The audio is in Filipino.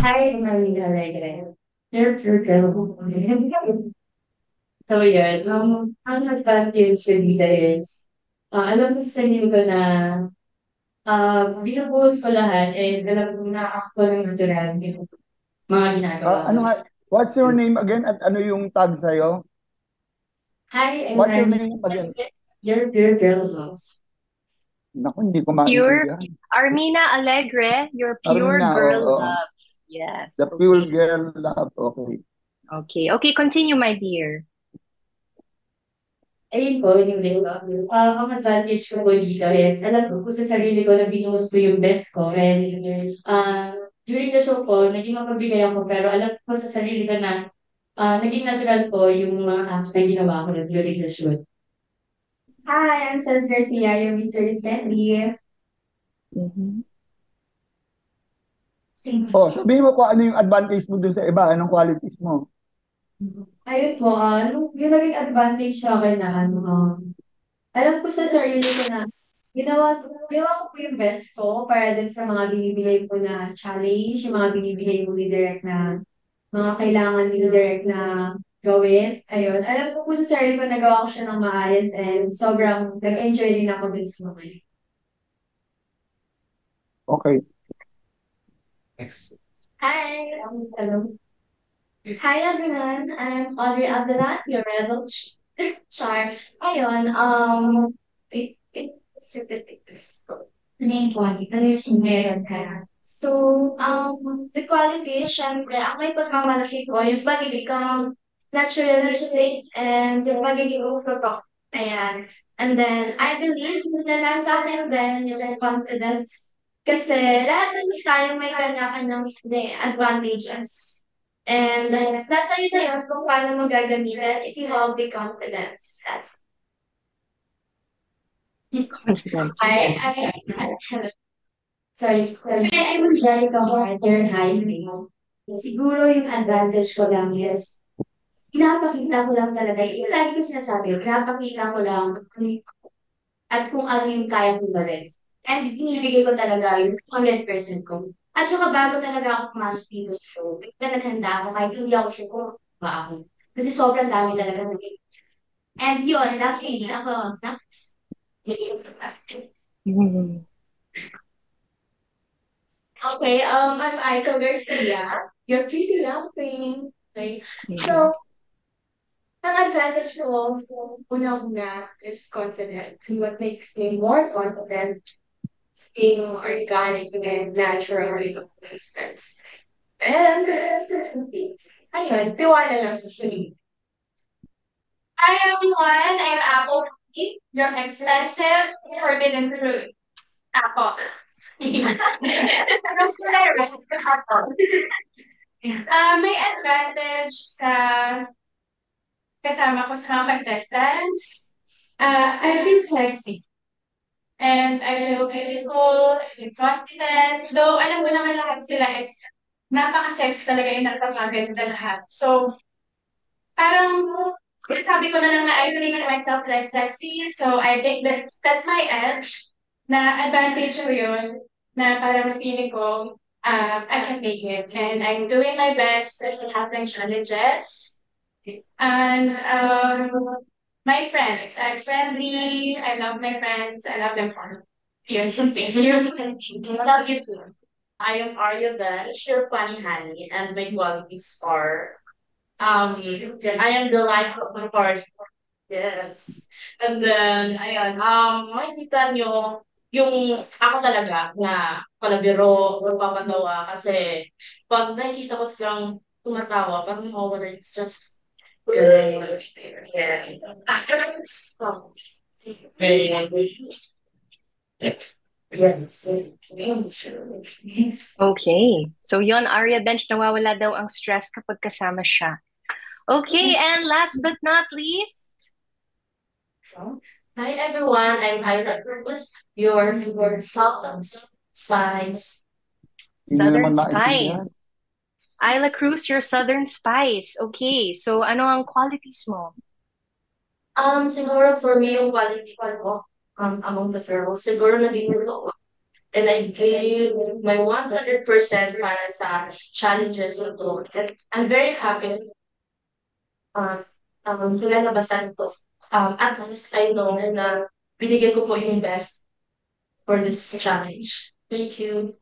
Hi, Marina Alegre. Your girl. So, yun, ang advantage dito is, alam ko sa sarili ko na, binubuhos ko lahat and alam ko na ako ng natural yung mga ginagawa Ano ko. nga, what's your name again at ano yung tag sa'yo? Hi, I'm What's your Marina. name again? Your girl's loves. Naku, hindi ko Pure maintindihan. Armina Alegre, your pure Armina, girl oo. love. Yes, The Pure okay. Girl Love. Okay. Okay. Okay, continue, my dear. Ayun po, yung din ko. Ang advantage ko po dito is, alam ko sa sarili ko na binuhos ko yung best ko. And, during the show po, naging mapagbigay ako, pero alam ko sa sarili ko na, naging natural po yung mga act na ginawa ko na during the shoot. Hi, I'm Cez Garcia, your Mr. Bentley. Mhm. Oh, sabihin mo kung ano yung advantage mo dun sa iba, anong qualities mo. Ayun po, yung naging advantage sa akin na alam ko sa sarili ko na ginawa ko po yung best ko para din sa mga binibigay ko na challenge, yung mga binibigay ko ni Direk na mga kailangan ni Direk na gawin. Ayun, alam ko po sa sarili ko nagawa ko siya ng maayos and sobrang nag-enjoy din ako dun sa mga yun. Okay. Hi, hello. Hi everyone, I'm Audrey Abdalan, your rebel char. Ayun, wait, certificates. Name qualities, meron ka. So, the quality, syempre, ang may pagmamalaki ko, yung pagiging kang naturalistic and yung pagiging overprotect. Ayan. And then, I believe na nasa akin din yung confidence. Kasi lahat naman tayo may kanya-kanyang advantages. And nasa iyo na yun kung paano mo gagamitin if you have the confidence. That's Confidence. sorry. I'm Angelica Harder Highway. Siguro yung advantage ko lang is, pinapakita ko lang talaga, yung lagi ko sinasabi, pinapakita ko lang at kung ano yung kaya kong gawin. And binibigay ko talaga yung 100% ko. At saka bago talaga ako pumasok dito sa show, na naghanda ako kahit hindi ako sure kung ba ako. Kasi sobrang dami talaga naging. And yun, luckily, ako, next. Mhm. Okay, I'm Aiko Garcia. You're pretty laughing. Okay. Mhm. So, ang advantage ko, unang-una, is confident. And what makes me more confident being organic and natural in existence. And, ayun, tiwala lang sa sarili. Hi everyone, I'm Apple Tea, your expensive forbidden fruit. Apple. Mas malaya, apple. May advantage sa kasama ko sa mga contestants. I feel sexy. And I feel beautiful, and confident. Though alam ko naman lahat sila is napaka-sexy talaga yung nakapaganda lahat. So, parang sabi ko na lang na I treat myself like sexy. So, I think that's my edge na advantage ko yun na parang feeling ko I can make it. And I'm doing my best as I have my challenges. And my friends, I'm friendly. I love my friends. I love them for you. Thank you. I love you too. I am Arya Bench, your funny honey, and my qualities are I am the life of my heart. Yes. And then, ayun, makikita nyo yung ako talaga na palabiro o papatawa kasi pag nakikita ko silang tumatawa, parang mawawala yung stress. Yeah. Yes. Okay. So yon Arya Bench, nawawala daw ang stress kapag kasama siya. Okay, and last but not least, Hi everyone, I'm Hyla Cruz, your salt and spice. Hindi nyo naman Southern maintindihan. Spice. Isla Cruz, your Southern Spice. Okay, so ano ang qualities mo? Siguro for me yung quality ko among the girls, siguro naging luto. and I gave my 100% para sa challenges ito. And I'm very happy kinalabasan ko. At least I know na binigay ko po yung best for this challenge. Thank you.